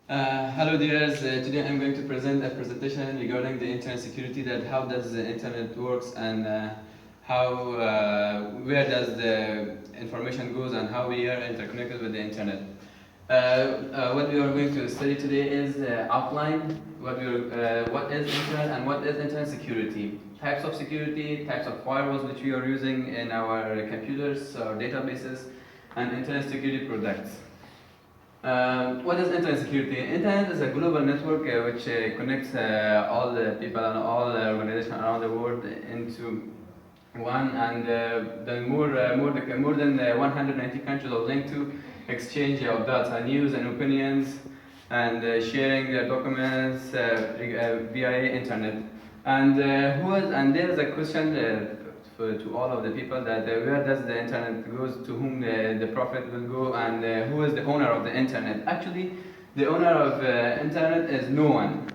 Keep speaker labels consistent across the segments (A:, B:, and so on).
A: Hello dears, today I'm going to present a presentation regarding the internet security, that how does the internet works and where does the information goes and how we are interconnected with the internet. What we are going to study today is outline what is internet and what is internet security, types of security, types of firewalls which we are using in our computers or databases, and internet security products. What is internet security? Internet is a global network which connects all the people and all organizations around the world into one, and more than 190 countries are linked to exchange of data, news, and opinions, and sharing their documents via internet. And there is a question to all of the people that where does the internet goes, to whom the profit will go, and who is the owner of the internet. Actually, the owner of internet is no one.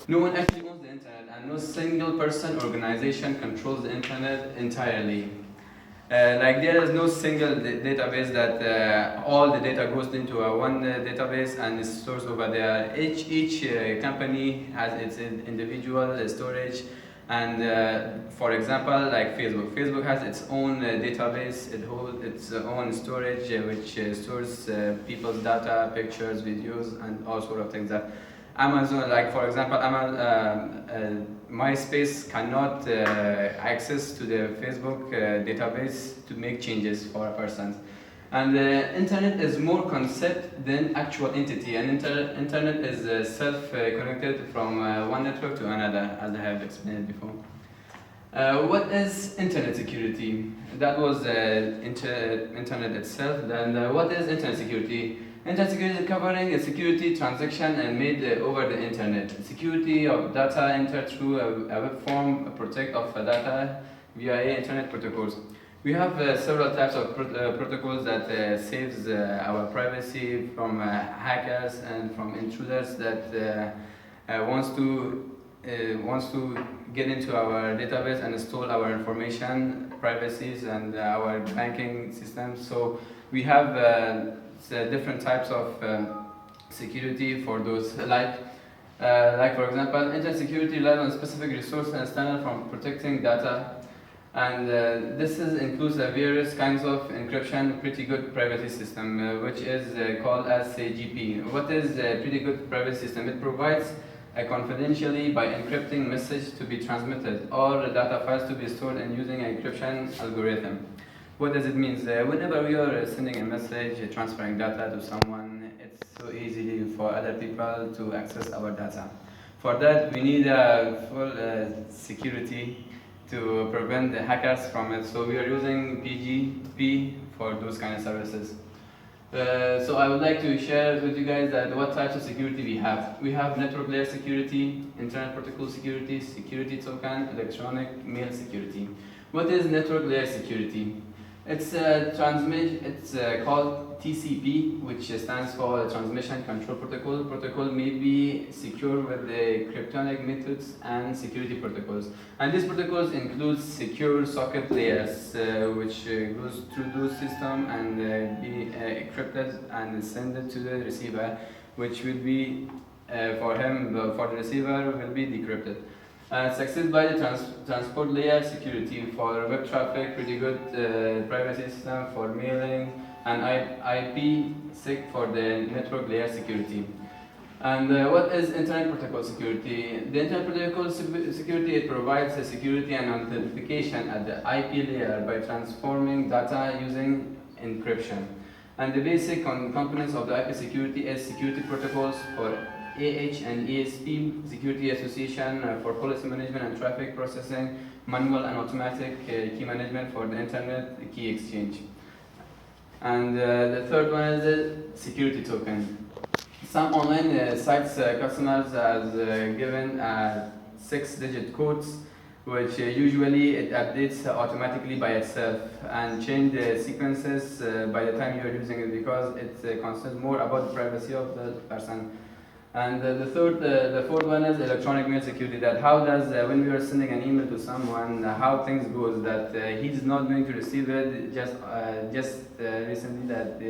A: No one actually owns the internet, and no single person organization controls the internet entirely. Like there is no single database that all the data goes into one database and is stored over there. Each company has its individual storage, and for example, like Facebook has its own database. It holds its own storage, which stores people's data, pictures, videos, and all sort of things. That Amazon, like for example, MySpace cannot access to the Facebook database to make changes for a person. And the internet is more concept than actual entity. And internet is self-connected from one network to another, as I have explained before. What is internet security? That was internet itself. Then what is internet security? Internet security is covering a security transaction and made over the internet. Security of data entered through a web form, protect of data via internet protocols. We have several types of protocols that saves our privacy from hackers and from intruders that wants to get into our database and store our information, privacies, and our banking systems. So we have different types of security for those. Like for example, internet security relies on specific resource and standard from protecting data, and includes various kinds of encryption, pretty good privacy system, which is called as CGP. What is a pretty good privacy system? It provides confidentially by encrypting message to be transmitted or data files to be stored and using an encryption algorithm. What does it mean? Whenever we are sending a message, transferring data to someone, it's so easy for other people to access our data. For that, we need a full security to prevent the hackers from it. So we are using PGP for those kind of services. So I would like to share with you guys that what types of security we have. We have network layer security, internet protocol security, security token, electronic mail security. What is network layer security? It's called TCP, which stands for Transmission Control Protocol. Protocol may be secure with the cryptonic methods and security protocols. And these protocols include secure socket layers, which goes through those systems and be encrypted and send it to the receiver, which will be for the receiver will be decrypted. Succeeded by the transport layer security for web traffic, pretty good privacy system for mailing, and IPsec for the network layer security. And what is internet protocol security? The internet protocol security, it provides a security and authentication at the IP layer by transforming data using encryption. And the basic components of the IP security is security protocols for AH and ESP, security association for policy management and traffic processing, manual and automatic key management for the internet key exchange. And the third one is the security token. Some online sites customers has given 6-digit codes, which usually it updates automatically by itself and change the sequences by the time you are using it, because it concerns more about the privacy of the person. And the fourth one is electronic mail security. That how does when we are sending an email to someone, how things goes. That he's not going to receive it just recently. That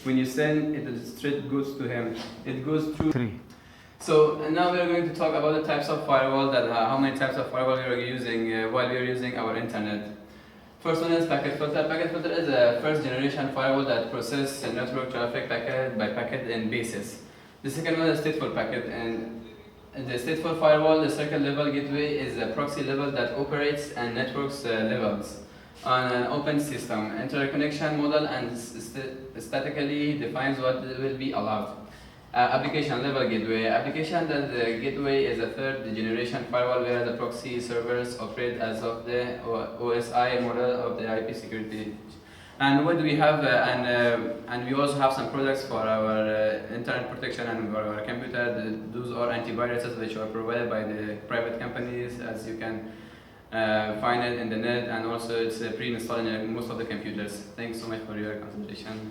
A: when you send it, straight goes to him. It goes through. So and now we are going to talk about the types of firewall. That how many types of firewall we are using while we are using our internet. First one is packet filter. Packet filter is a first generation firewall that processes network traffic packet by packet in basis. The second one is stateful packet, and the stateful firewall, the circuit level gateway is a proxy level that operates and networks levels on an open system. Interconnection model and statically defines what will be allowed. Application level gateway. Application that the gateway is a third generation firewall where the proxy servers operate as of the OSI model of the IP security. And what do we have? And we also have some products for our internet protection and for our computer. Those are antiviruses which are provided by the private companies, as you can find it in the net, and also it's pre-installed in most of the computers. Thanks so much for your consideration.